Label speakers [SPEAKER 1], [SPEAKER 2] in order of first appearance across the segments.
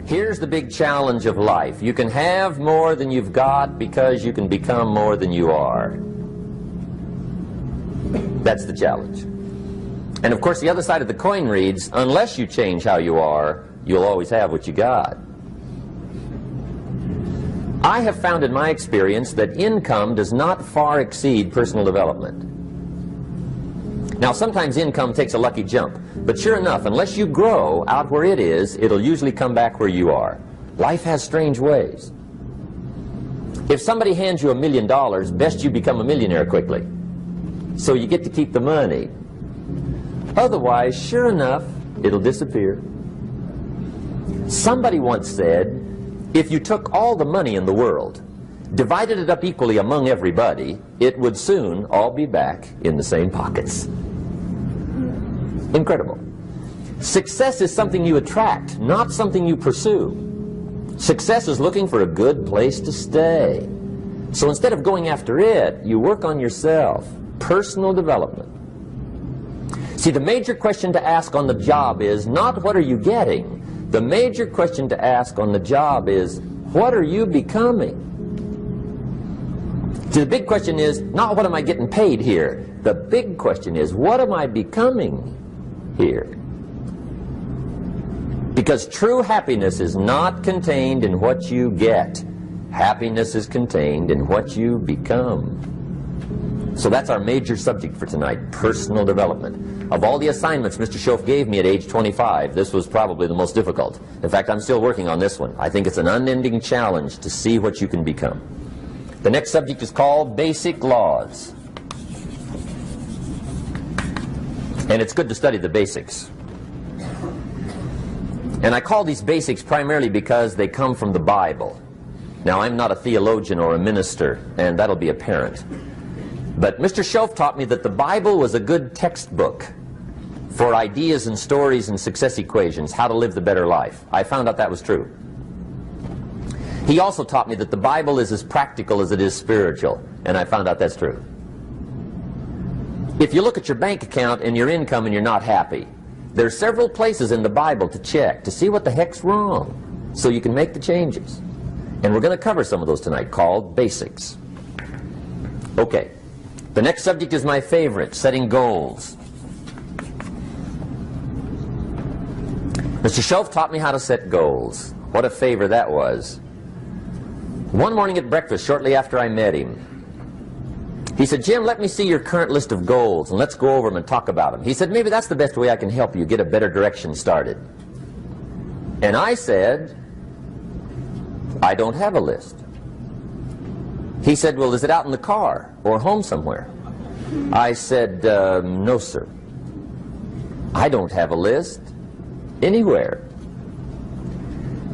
[SPEAKER 1] Here's the big challenge of life. You can have more than you've got because you can become more than you are. That's the challenge. And of course the other side of the coin reads, unless you change how you are, you'll always have what you got. I have found in my experience that income does not far exceed personal development. Now sometimes income takes a lucky jump, but sure enough, unless you grow out where it is, it'll usually come back where you are. Life has strange ways. If somebody hands you $1 million, best you become a millionaire quickly, so you get to keep the money. Otherwise, sure enough, it'll disappear. Somebody once said, if you took all the money in the world, divided it up equally among everybody, it would soon all be back in the same pockets. Incredible. Success is something you attract, not something you pursue. Success is looking for a good place to stay. So instead of going after it, you work on yourself. Personal development. See, the major question to ask on the job is not what are you getting. The major question to ask on the job is what are you becoming? See, the big question is not what am I getting paid here. The big question is what am I becoming here? Because true happiness is not contained in what you get. Happiness is contained in what you become. So that's our major subject for tonight, personal development. Of all the assignments Mr. Schoaf gave me at age 25, this was probably the most difficult. In fact, I'm still working on this one. I think it's an unending challenge to see what you can become. The next subject is called basic laws. And it's good to study the basics. And I call these basics primarily because they come from the Bible. Now, I'm not a theologian or a minister, and that'll be apparent. But Mr. Schoaf taught me that the Bible was a good textbook for ideas and stories and success equations, how to live the better life. I found out that was true. He also taught me that the Bible is as practical as it is spiritual, and I found out that's true. If you look at your bank account and your income and you're not happy, there are several places in the Bible to check to see what the heck's wrong so you can make the changes. And we're going to cover some of those tonight, called basics. Okay. The next subject is my favorite, setting goals. Mr. Schoaf taught me how to set goals. What a favor that was. One morning at breakfast, shortly after I met him, he said, Jim, let me see your current list of goals and let's go over them and talk about them. He said, maybe that's the best way I can help you get a better direction started. And I said, I don't have a list. He said, well, is it out in the car or home somewhere? I said, no, sir. I don't have a list anywhere.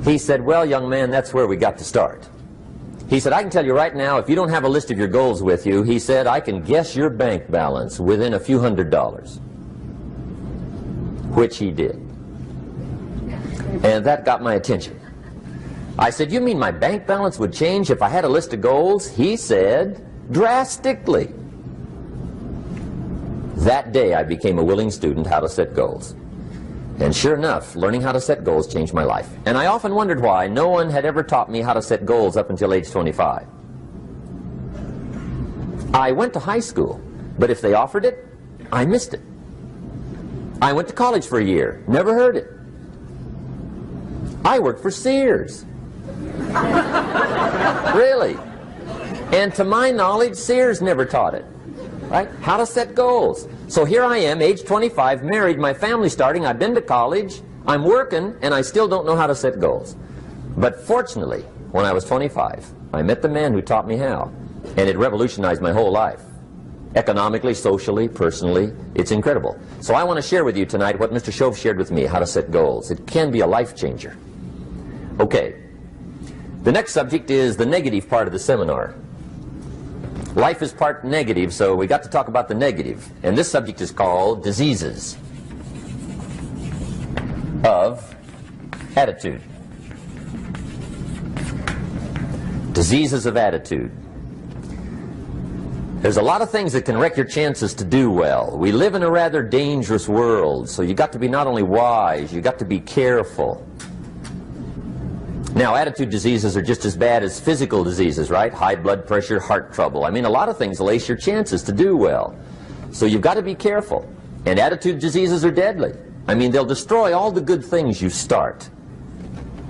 [SPEAKER 1] He said, well, young man, that's where we got to start. He said, I can tell you right now, if you don't have a list of your goals with you, he said, I can guess your bank balance within a few $100s. Which he did. And that got my attention. I said, you mean my bank balance would change if I had a list of goals? He said, drastically. That day I became a willing student how to set goals. And sure enough, learning how to set goals changed my life. And I often wondered why no one had ever taught me how to set goals up until age 25. I went to high school, but if they offered it, I missed it. I went to college for a year, never heard it. I worked for Sears. Really. And to my knowledge, Sears never taught it. Right? How to set goals. So here I am, age 25, married, my family's starting, I've been to college, I'm working, and I still don't know how to set goals. But fortunately, when I was 25, I met the man who taught me how, and it revolutionized my whole life. Economically, socially, personally, it's incredible. So I want to share with you tonight what Mr. Schoaf shared with me, how to set goals. It can be a life changer. Okay. The next subject is the negative part of the seminar. Life is part negative, so we got to talk about the negative. And this subject is called diseases of attitude. Diseases of attitude. There's a lot of things that can wreck your chances to do well. We live in a rather dangerous world, so you got to be not only wise, you got to be careful. Now, attitude diseases are just as bad as physical diseases, right? High blood pressure, heart trouble. I mean, a lot of things lace your chances to do well. So you've got to be careful. And attitude diseases are deadly. I mean, they'll destroy all the good things you start.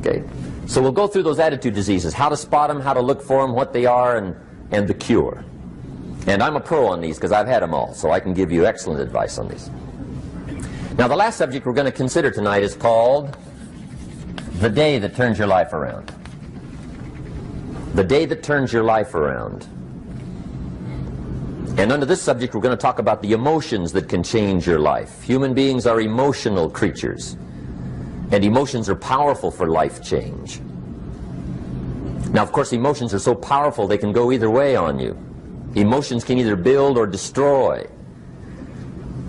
[SPEAKER 1] Okay? So we'll go through those attitude diseases, how to spot them, how to look for them, what they are, and the cure. And I'm a pro on these because I've had them all, so I can give you excellent advice on these. Now, the last subject we're going to consider tonight is called the day that turns your life around. The day that turns your life around. And under this subject, we're going to talk about the emotions that can change your life. Human beings are emotional creatures, and emotions are powerful for life change. Now, of course, emotions are so powerful they can go either way on you. Emotions can either build or destroy.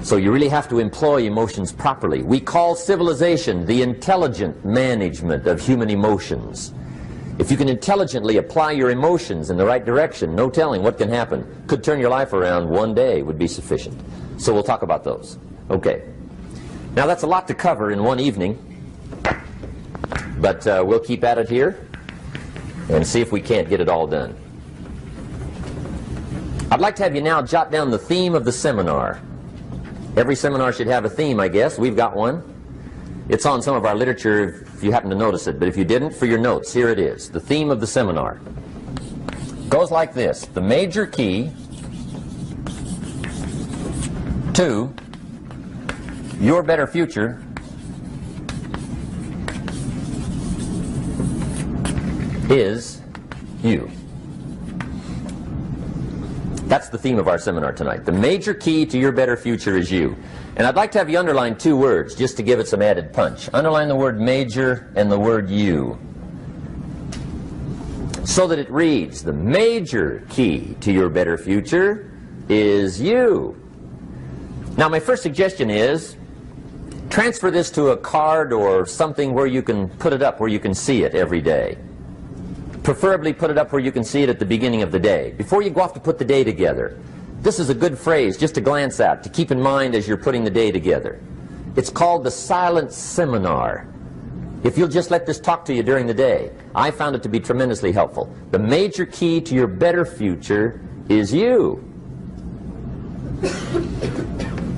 [SPEAKER 1] So you really have to employ emotions properly. We call civilization the intelligent management of human emotions. If you can intelligently apply your emotions in the right direction, no telling what can happen. Could turn your life around one day would be sufficient. So we'll talk about those. Okay. Now that's a lot to cover in one evening, but we'll keep at it here and see if we can't get it all done. I'd like to have you now jot down the theme of the seminar. Every seminar should have a theme, I guess. We've got one. It's on some of our literature if you happen to notice it, but if you didn't, for your notes, here it is. The theme of the seminar goes like this: the major key to your better future is you. That's the theme of our seminar tonight. The major key to your better future is you. And I'd like to have you underline two words just to give it some added punch. Underline the word major and the word you, so that it reads, the major key to your better future is you. Now, my first suggestion is transfer this to a card or something where you can put it up, where you can see it every day. Preferably put it up where you can see it at the beginning of the day, before you go off to put the day together. This is a good phrase just to glance at, to keep in mind as you're putting the day together. It's called the silent seminar. If you'll just let this talk to you during the day, I found it to be tremendously helpful. The major key to your better future is you.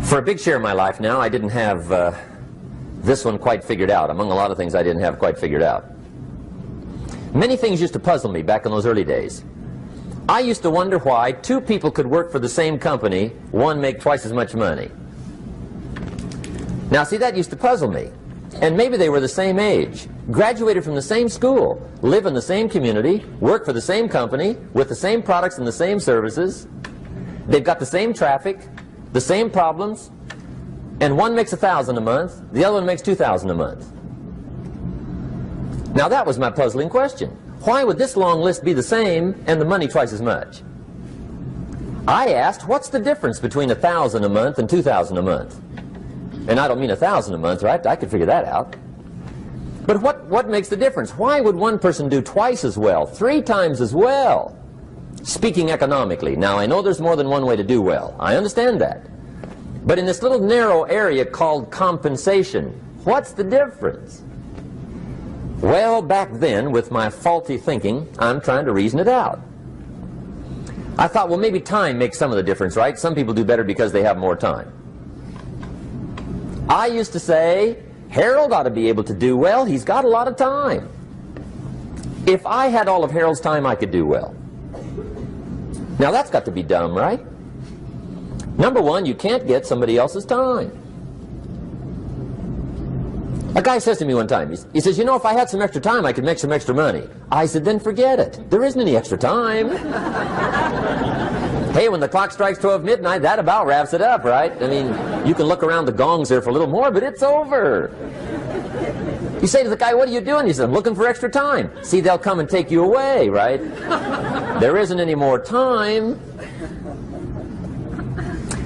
[SPEAKER 1] For a big share of my life now, I didn't have this one quite figured out. Among a lot of things I didn't have quite figured out. Many things used to puzzle me back in those early days. I used to wonder why two people could work for the same company, one make twice as much money. Now, see, that used to puzzle me. And maybe they were the same age, graduated from the same school, live in the same community, work for the same company, with the same products and the same services. They've got the same traffic, the same problems, and one makes $1,000 a month, the other one makes $2,000 a month. Now that was my puzzling question. Why would this long list be the same and the money twice as much? I asked, what's the difference between $1,000 a month and $2,000 a month? And I don't mean $1,000 a month, right? I could figure that out. But what makes the difference? Why would one person do twice as well, 3 times as well? Speaking economically. Now, I know there's more than one way to do well. I understand that. But in this little narrow area called compensation, what's the difference? Well, back then, with my faulty thinking, I'm trying to reason it out. I thought, well, maybe time makes some of the difference, right? Some people do better because they have more time. I used to say, Harold ought to be able to do well. He's got a lot of time. If I had all of Harold's time, I could do well. Now, that's got to be dumb, right? Number one, you can't get somebody else's time. A guy says to me one time, he says, you know, if I had some extra time, I could make some extra money. I said, then forget it. There isn't any extra time. Hey, when the clock strikes 12 midnight, that about wraps it up, right? I mean, you can look around the gongs there for a little more, but it's over. You say to the guy, what are you doing? He says, I'm looking for extra time. See, they'll come and take you away, right? There isn't any more time.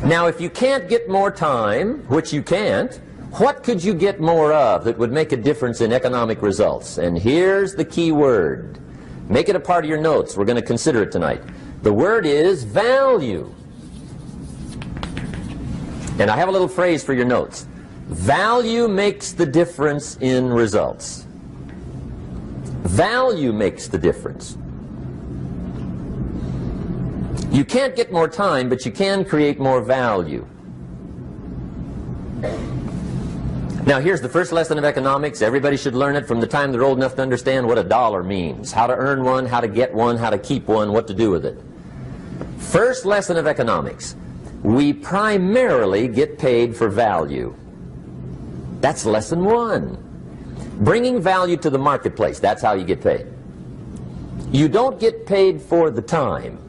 [SPEAKER 1] Now, if you can't get more time, which you can't, what could you get more of that would make a difference in economic results? And here's the key word. Make it a part of your notes. We're going to consider it tonight. The word is value. And I have a little phrase for your notes. Value makes the difference in results. Value makes the difference. You can't get more time, but you can create more value. Now here's the first lesson of economics. Everybody should learn it from the time they're old enough to understand what a dollar means, how to earn one, how to get one, how to keep one, what to do with it. First lesson of economics. We primarily get paid for value. That's lesson one. Bringing value to the marketplace, that's how you get paid. You don't get paid for the time.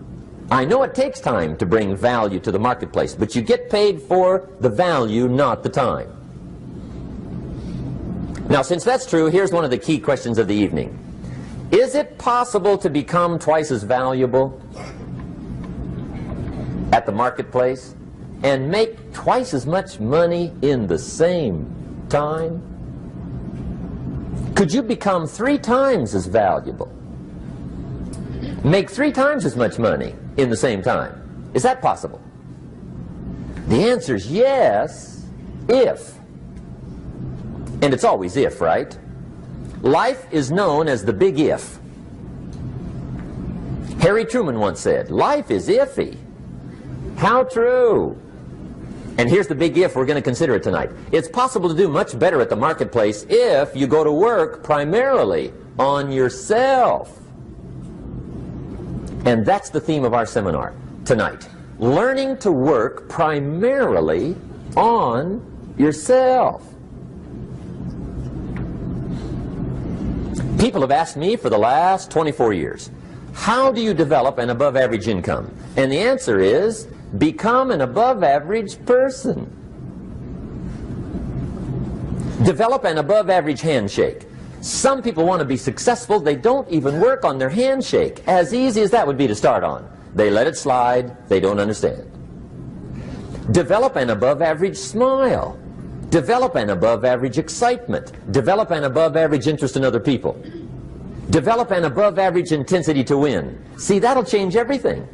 [SPEAKER 1] I know it takes time to bring value to the marketplace, but you get paid for the value, not the time. Now, since that's true, here's one of the key questions of the evening. Is it possible to become twice as valuable at the marketplace and make twice as much money in the same time? Could you become 3 times as valuable? Make 3 times as much money in the same time? Is that possible? The answer is yes, if. And it's always if, right? Life is known as the big if. Harry Truman once said, life is iffy. How true. And here's the big if we're going to consider it tonight. It's possible to do much better at the marketplace if you go to work primarily on yourself. And that's the theme of our seminar tonight. Learning to work primarily on yourself. People have asked me for the last 24 years, how do you develop an above-average income? And the answer is, become an above-average person. Develop an above-average handshake. Some people want to be successful, they don't even work on their handshake. As easy as that would be to start on. They let it slide, they don't understand. Develop an above-average smile. Develop an above-average excitement. Develop an above-average interest in other people. Develop an above-average intensity to win. See, that'll change everything.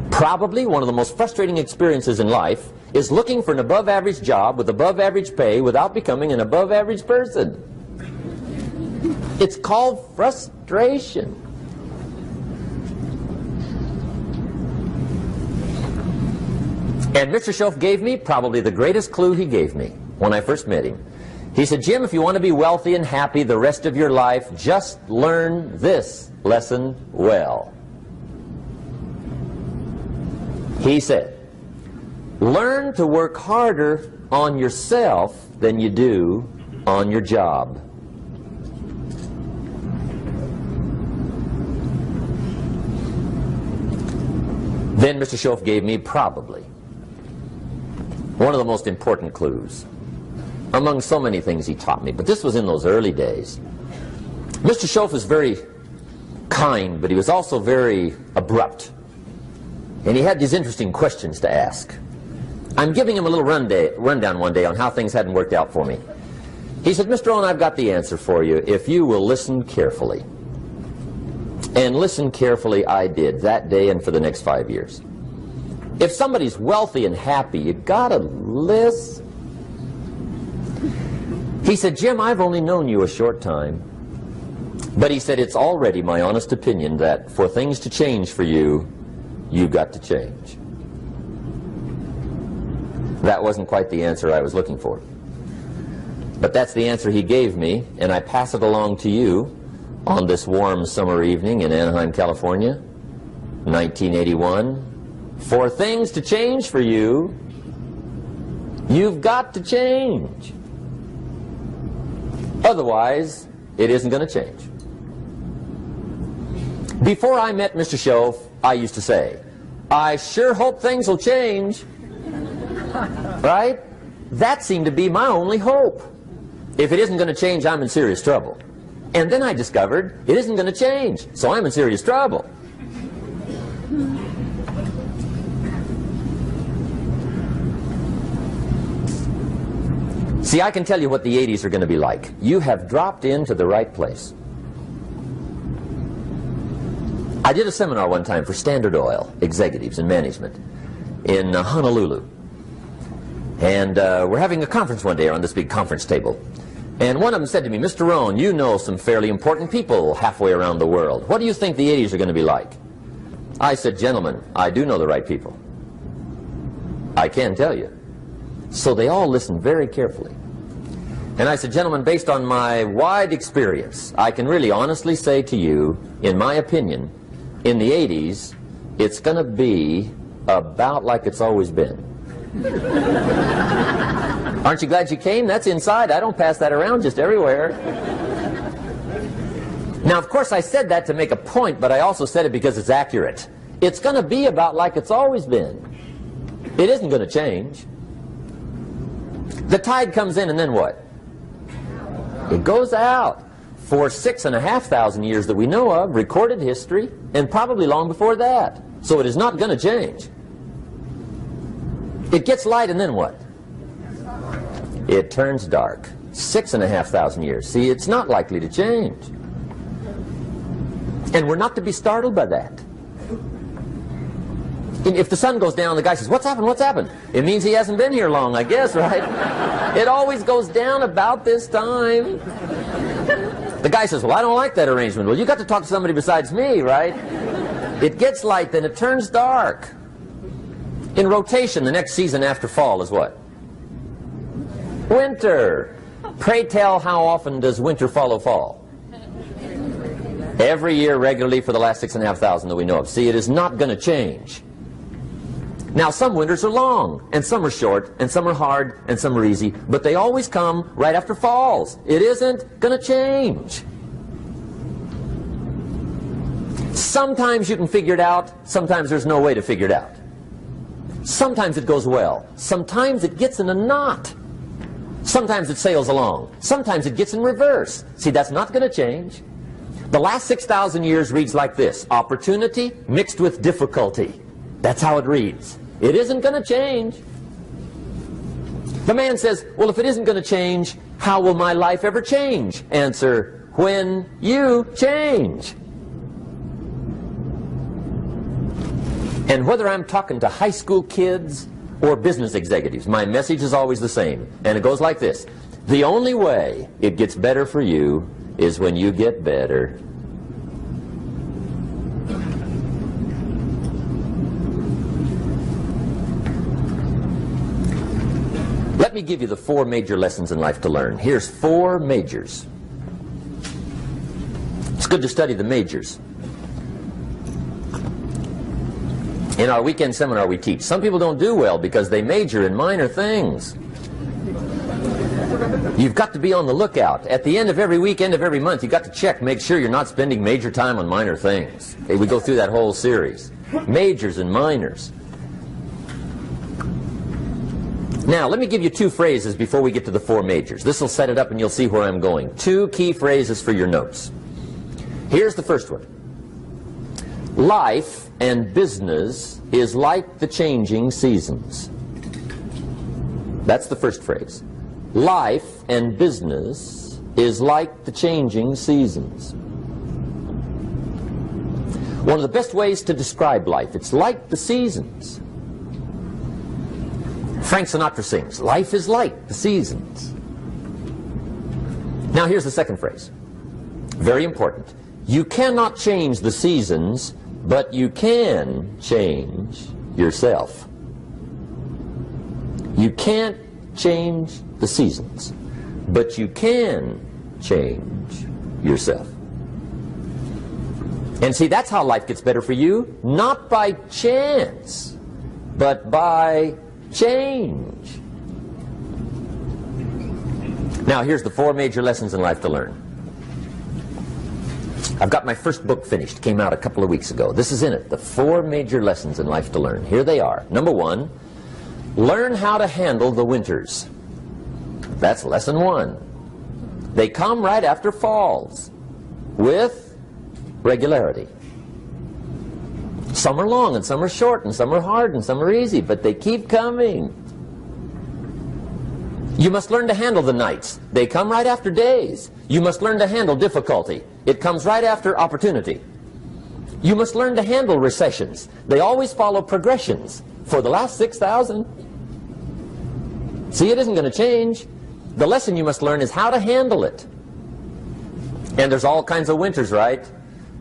[SPEAKER 1] Probably one of the most frustrating experiences in life is looking for an above-average job with above-average pay without becoming an above-average person. It's called frustration. And Mr. Schoaf gave me probably the greatest clue he gave me when I first met him. He said, Jim, if you want to be wealthy and happy the rest of your life, just learn this lesson well. He said, learn to work harder on yourself than you do on your job. Then Mr. Schoaf gave me probably one of the most important clues among so many things he taught me, but this was in those early days. Mr. Schoaf was very kind, but he was also very abrupt. And he had these interesting questions to ask. I'm giving him a little rundown one day on how things hadn't worked out for me. He said, Mr. Rohn, I've got the answer for you if you will listen carefully. And listen carefully I did that day and for the next 5 years. If somebody's wealthy and happy, you gotta listen. He said, Jim, I've only known you a short time. But he said, it's already my honest opinion that for things to change for you, you've got to change. That wasn't quite the answer I was looking for. But that's the answer he gave me, and I pass it along to you on this warm summer evening in Anaheim, California, 1981. For things to change for you, you've got to change. Otherwise, it isn't going to change. Before I met Mr. Schoaf, I used to say, I sure hope things will change. Right? That seemed to be my only hope. If it isn't going to change, I'm in serious trouble. And then I discovered it isn't going to change, so I'm in serious trouble. See, I can tell you what the 80s are going to be like. You have dropped into the right place. I did a seminar one time for Standard Oil executives and management in Honolulu. And we're having a conference one day around this big conference table. And one of them said to me, Mr. Rohn, you know some fairly important people halfway around the world. What do you think the 80s are going to be like? I said, gentlemen, I do know the right people. I can tell you. So they all listened very carefully. And I said, gentlemen, based on my wide experience, I can really honestly say to you, in my opinion, in the 80s, it's going to be about like it's always been. Aren't you glad you came? That's inside. I don't pass that around just everywhere. Now, of course, I said that to make a point, but I also said it because it's accurate. It's going to be about like it's always been. It isn't going to change. The tide comes in, and then what? It goes out. For 6,500 years that we know of, recorded history, and probably long before that. So it is not going to change. It gets light, and then what? It turns dark. 6,500 years. See, it's not likely to change. And we're not to be startled by that. If the sun goes down, the guy says, what's happened, what's happened? It means he hasn't been here long, I guess, right? It always goes down about this time. The guy says, well, I don't like that arrangement. Well, you got to talk to somebody besides me, right? It gets light, then it turns dark. In rotation, the next season after fall is what? Winter. Pray tell, how often does winter follow fall? Every year regularly for the last 6,500 that we know of. See, it is not going to change. Now, some winters are long, and some are short, and some are hard, and some are easy, but they always come right after falls. It isn't going to change. Sometimes you can figure it out, sometimes there's no way to figure it out. Sometimes it goes well, sometimes it gets in a knot. Sometimes it sails along, sometimes it gets in reverse. See, that's not going to change. The last 6,000 years reads like this: opportunity mixed with difficulty. That's how it reads. It isn't going to change. The man says, well, if it isn't going to change, how will my life ever change? Answer, when you change. And whether I'm talking to high school kids or business executives, my message is always the same. And it goes like this: the only way it gets better for you is when you get better. Let me give you the 4 major lessons in life to learn. Here's 4 majors. It's good to study the majors. In our weekend seminar we teach, some people don't do well because they major in minor things. You've got to be on the lookout. At the end of every week, end of every month, you've got to check, make sure you're not spending major time on minor things. Okay, we go through that whole series. Majors and minors. Now, let me give you 2 phrases before we get to the 4 majors. This will set it up and you'll see where I'm going. 2 key phrases for your notes. Here's the first one. Life and business is like the changing seasons. That's the first phrase. Life and business is like the changing seasons. One of the best ways to describe life, it's like the seasons. Frank Sinatra sings, life is like the seasons. Now here's the second phrase. Very important. You cannot change the seasons, but you can change yourself. You can't change the seasons, but you can change yourself. And see, that's how life gets better for you, not by chance, but by change. Now, here's the 4 major lessons in life to learn. I've got my first book finished. Came out a couple of weeks ago. This is in it. The 4 major lessons in life to learn. Here they are. Number 1, learn how to handle the winters. That's lesson 1. They come right after falls with regularity. Some are long and some are short and some are hard and some are easy, but they keep coming. You must learn to handle the nights. They come right after days. You must learn to handle difficulty. It comes right after opportunity. You must learn to handle recessions. They always follow progressions. For the last 6,000. See, it isn't going to change. The lesson you must learn is how to handle it. And there's all kinds of winters, right?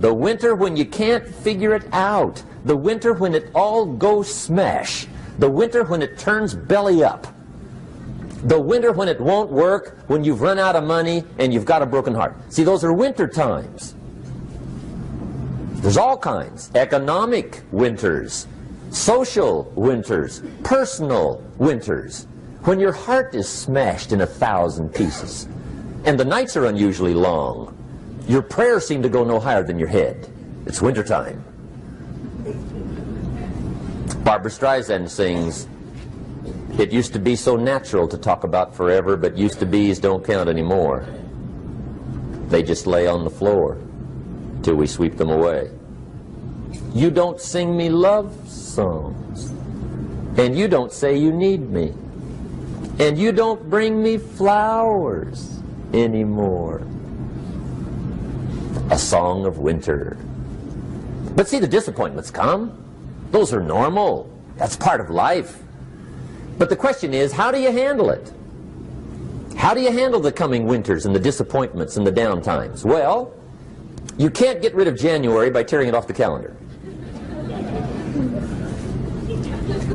[SPEAKER 1] The winter when you can't figure it out. The winter when it all goes smash. The winter when it turns belly up. The winter when it won't work, when you've run out of money and you've got a broken heart. See, those are winter times. There's all kinds. Economic winters, social winters, personal winters. When your heart is smashed in 1,000 pieces and the nights are unusually long, your prayers seem to go no higher than your head. It's wintertime. Barbra Streisand sings, "It used to be so natural to talk about forever, but used to be's don't count anymore. They just lay on the floor till we sweep them away. You don't sing me love songs, and you don't say you need me, and you don't bring me flowers anymore." A song of winter. But see, the disappointments come. Those are normal. That's part of life. But the question is, how do you handle it? How do you handle the coming winters and the disappointments and the down times? Well, you can't get rid of January by tearing it off the calendar.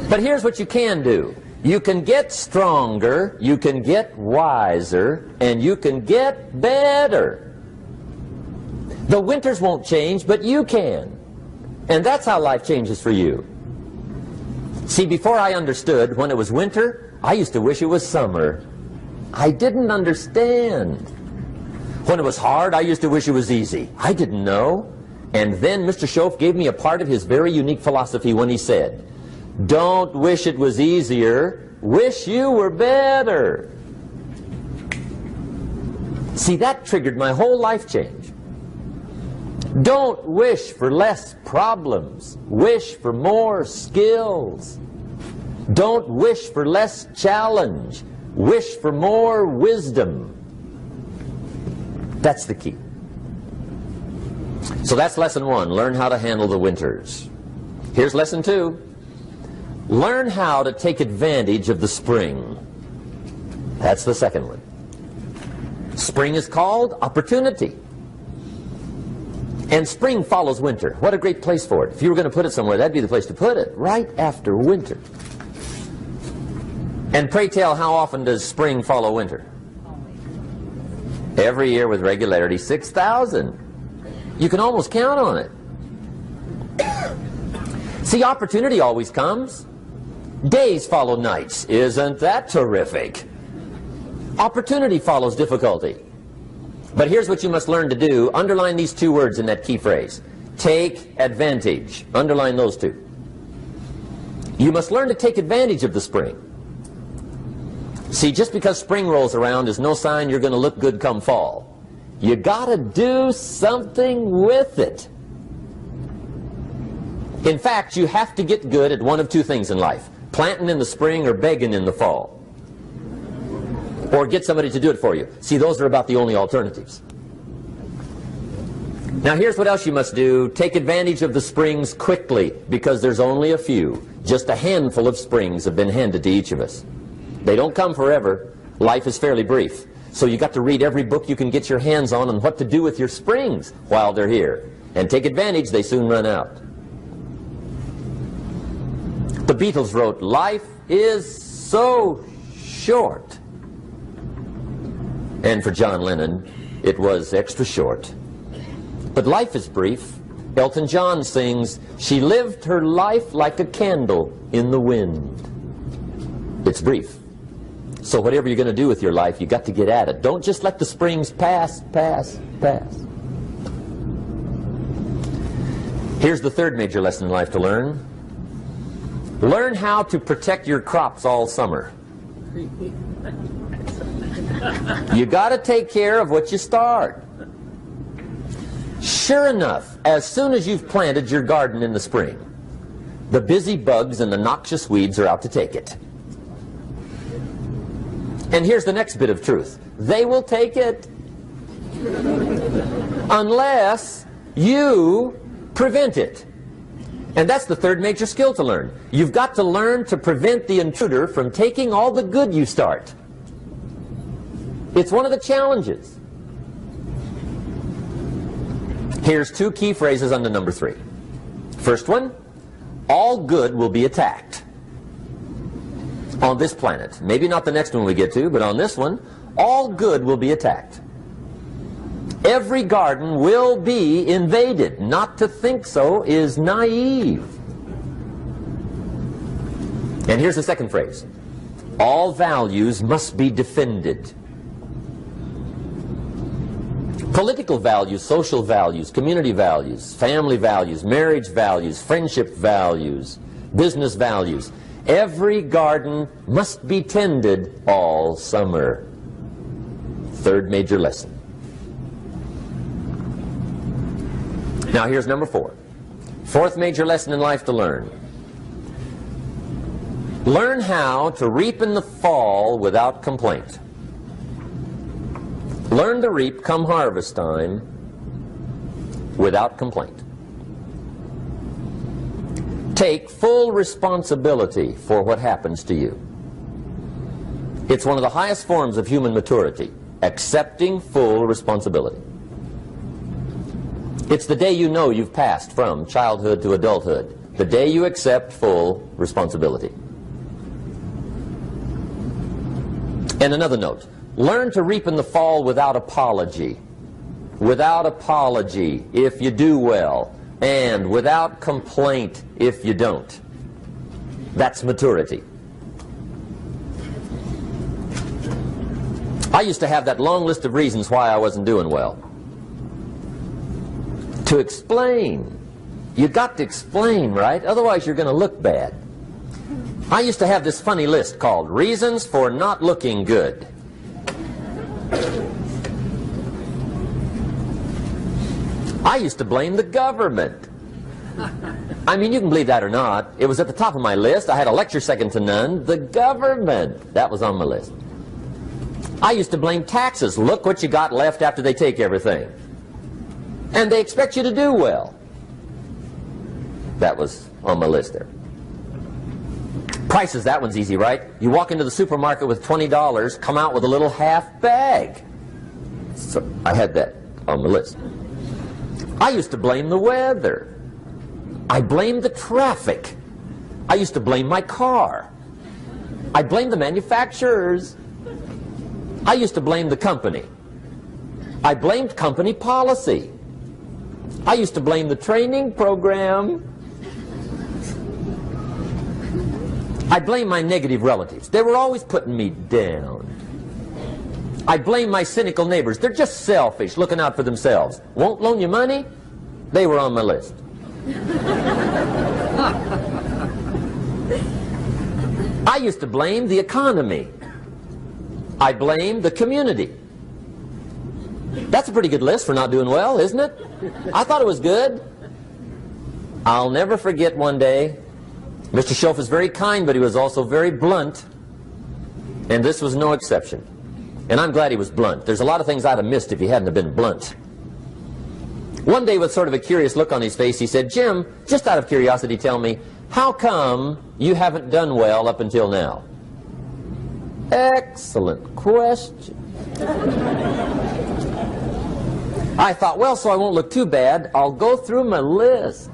[SPEAKER 1] But here's what you can do. You can get stronger, you can get wiser, and you can get better. The winters won't change, but you can. And that's how life changes for you. See, before I understood, when it was winter, I used to wish it was summer. I didn't understand. When it was hard, I used to wish it was easy. I didn't know. And then Mr. Schoaf gave me a part of his very unique philosophy when he said, "Don't wish it was easier, wish you were better." See, that triggered my whole life change. Don't wish for less problems. Wish for more skills. Don't wish for less challenge. Wish for more wisdom. That's the key. So that's lesson one. Learn how to handle the winters. Here's lesson two. Learn how to take advantage of the spring. That's the second one. Spring is called opportunity. And spring follows winter. What a great place for it. If you were going to put it somewhere, that'd be the place to put it, right after winter. And pray tell, how often does spring follow winter? Every year with regularity, 6,000. You can almost count on it. See, opportunity always comes. Days follow nights. Isn't that terrific? Opportunity follows difficulty. But here's what you must learn to do. Underline these two words in that key phrase. Take advantage. Underline those two. You must learn to take advantage of the spring. See, just because spring rolls around is no sign you're going to look good come fall. You got to do something with it. In fact, you have to get good at one of two things in life. Planting in the spring or begging in the fall. Or get somebody to do it for you. See, those are about the only alternatives. Now here's what else you must do. Take advantage of the springs quickly, because there's only a few. Just a handful of springs have been handed to each of us. They don't come forever. Life is fairly brief. So you got to read every book you can get your hands on what to do with your springs while they're here. And take advantage, they soon run out. The Beatles wrote, "Life is so short." And for John Lennon, it was extra short. But life is brief. Elton John sings, "She lived her life like a candle in the wind." It's brief. So whatever you're going to do with your life, you got to get at it. Don't just let the springs pass. Here's the third major lesson in life to learn. Learn how to protect your crops all summer. You got to take care of what you start. Sure enough, as soon as you've planted your garden in the spring, the busy bugs and the noxious weeds are out to take it. And here's the next bit of truth. They will take it unless you prevent it. And that's the third major skill to learn. You've got to learn to prevent the intruder from taking all the good you start. It's one of the challenges. Here's two key phrases under number 3. First one, all good will be attacked on this planet. Maybe not the next one we get to, but on this one, all good will be attacked. Every garden will be invaded. Not to think so is naive. And here's the second phrase. All values must be defended. Political values, social values, community values, family values, marriage values, friendship values, business values. Every garden must be tended all summer. Third major lesson. Now here's number 4. Fourth major lesson in life to learn. Learn how to reap in the fall without complaint. Learn to reap come harvest time without complaint. Take full responsibility for what happens to you. It's one of the highest forms of human maturity, accepting full responsibility. It's the day you know you've passed from childhood to adulthood, the day you accept full responsibility. And another note, learn to reap in the fall without apology. Without apology if you do well, and without complaint if you don't. That's maturity. I used to have that long list of reasons why I wasn't doing well. To explain. You got to explain, right? Otherwise you're going to look bad. I used to have this funny list called Reasons for Not Looking Good. I used to blame the government. I mean, you can believe that or not. It was at the top of my list. I had a lecture second to none. The government. That was on my list. I used to blame taxes. Look what you got left after they take everything. And they expect you to do well. That was on my list there. Prices, that one's easy, right? You walk into the supermarket with $20, come out with a little half bag. So I had that on my list. I used to blame the weather. I blamed the traffic. I used to blame my car. I blamed the manufacturers. I used to blame the company. I blamed company policy. I used to blame the training program. I blame my negative relatives. They were always putting me down. I blame my cynical neighbors. They're just selfish, looking out for themselves. Won't loan you money? They were on my list. I used to blame the economy. I blamed the community. That's a pretty good list for not doing well, isn't it? I thought it was good. I'll never forget one day, Mr. Schoaf was very kind, but he was also very blunt, and this was no exception. And I'm glad he was blunt. There's a lot of things I'd have missed if he hadn't have been blunt. One day, with sort of a curious look on his face, he said, "Jim, just out of curiosity, tell me, how come you haven't done well up until now?" Excellent question. I thought, well, so I won't look too bad, I'll go through my list.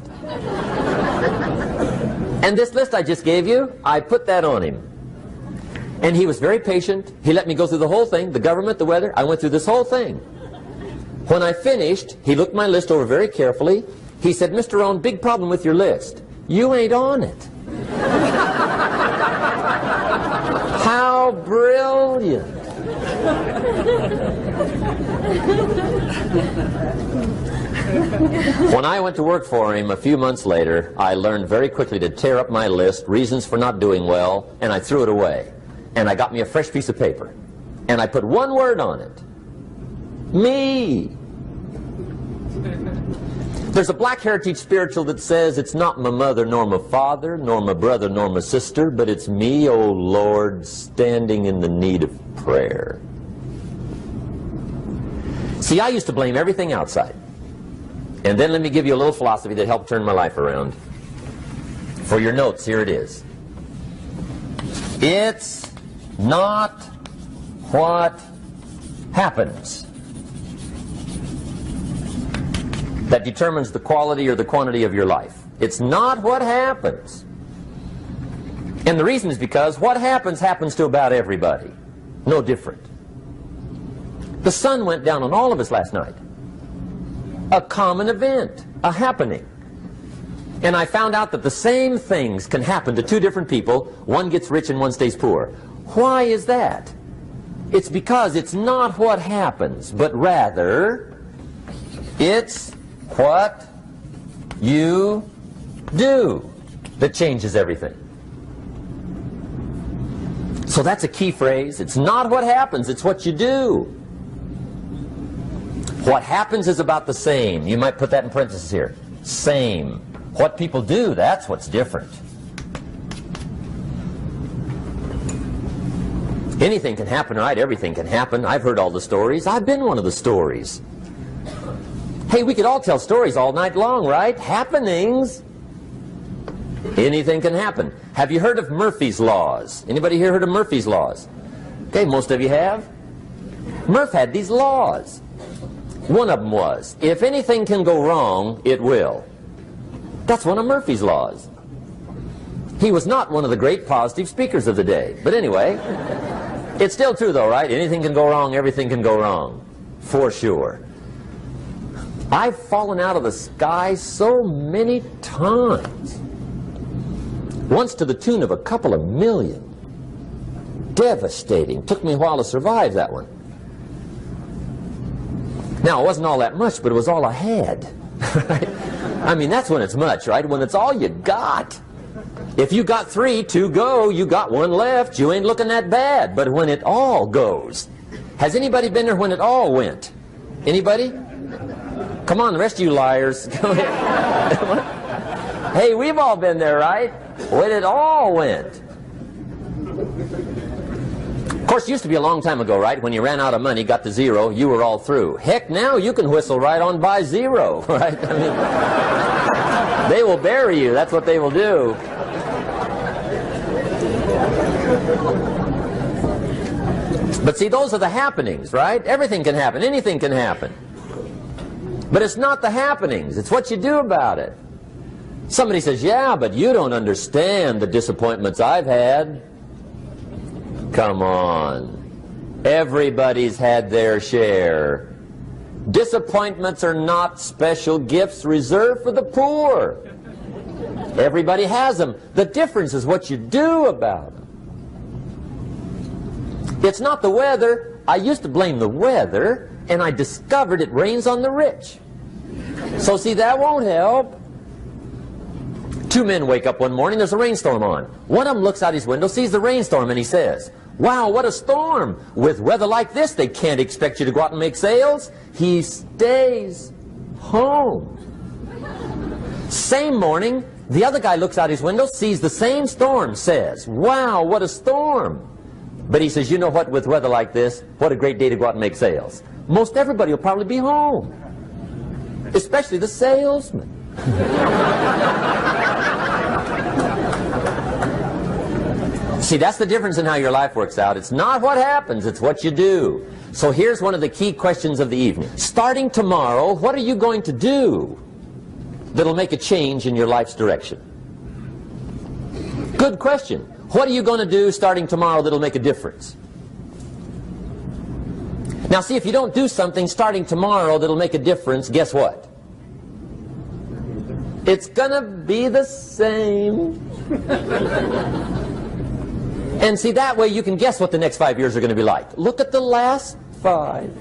[SPEAKER 1] And this list I just gave you, I put that on him. And he was very patient. He let me go through the whole thing, the government, the weather. I went through this whole thing. When I finished, he looked my list over very carefully. He said, "Mr. Rohn, big problem with your list. You ain't on it." How brilliant. When I went to work for him a few months later, I learned very quickly to tear up my list, reasons for not doing well, and I threw it away. And I got me a fresh piece of paper. And I put one word on it. Me. There's a Black Heritage spiritual that says, "It's not my mother nor my father, nor my brother nor my sister, but it's me, O Lord, standing in the need of prayer." See, I used to blame everything outside. And then let me give you a little philosophy that helped turn my life around. For your notes, here it is. It's not what happens that determines the quality or the quantity of your life. It's not what happens. And the reason is because what happens happens to about everybody. No different. The sun went down on all of us last night. A common event, a happening. And I found out that the same things can happen to two different people. One gets rich and one stays poor. Why is that? It's because it's not what happens, but rather it's what you do that changes everything. So that's a key phrase. It's not what happens, it's what you do. What happens is about the same. You might put that in parentheses here. Same. What people do, that's what's different. Anything can happen, right? Everything can happen. I've heard all the stories. I've been one of the stories. Hey, we could all tell stories all night long, right? Happenings. Anything can happen. Have you heard of Murphy's Laws? Anybody here heard of Murphy's Laws? Okay, most of you have. Murph had these laws. One of them was, if anything can go wrong, it will. That's one of Murphy's Laws. He was not one of the great positive speakers of the day. But anyway, it's still true though, right? Anything can go wrong, everything can go wrong. For sure. I've fallen out of the sky so many times. Once to the tune of a couple of million. Devastating. Took me a while to survive that one. Now, it wasn't all that much, but it was all I had. Right? I mean, that's when it's much, right? When it's all you got. If you got 3, 2 go, you got 1 left, you ain't looking that bad. But when it all goes, has anybody been there when it all went? Anybody? Come on, the rest of you liars. Hey, we've all been there, right? When it all went. Of course, it used to be a long time ago, right? When you ran out of money, got to 0, you were all through. Heck, now you can whistle right on by 0, right? I mean, they will bury you. That's what they will do. But see, those are the happenings, right? Everything can happen. Anything can happen. But it's not the happenings. It's what you do about it. Somebody says, yeah, but you don't understand the disappointments I've had. Come on. Everybody's had their share. Disappointments are not special gifts reserved for the poor. Everybody has them. The difference is what you do about them. It's not the weather. I used to blame the weather, and I discovered it rains on the rich. So see, that won't help. 2 men wake up one morning, there's a rainstorm on. One of them looks out his window, sees the rainstorm, and he says, wow, what a storm. With weather like this, they can't expect you to go out and make sales. He stays home. Same morning, the other guy looks out his window, sees the same storm, says, wow, what a storm. But he says, you know what, with weather like this, what a great day to go out and make sales. Most everybody will probably be home, especially the salesman. See, that's the difference in how your life works out. It's not what happens, it's what you do. So here's one of the key questions of the evening. Starting tomorrow, what are you going to do that'll make a change in your life's direction? Good question. What are you going to do starting tomorrow that'll make a difference? Now see, if you don't do something starting tomorrow that'll make a difference, guess what? It's gonna be the same. And see, that way you can guess what the next 5 years are going to be like. Look at the last 5.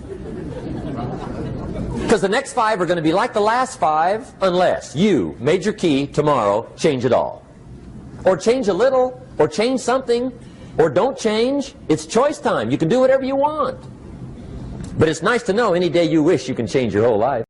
[SPEAKER 1] Because the next 5 are going to be like the last 5 unless you, major key, tomorrow, change it all. Or change a little, or change something, or don't change. It's choice time. You can do whatever you want. But it's nice to know any day you wish you can change your whole life.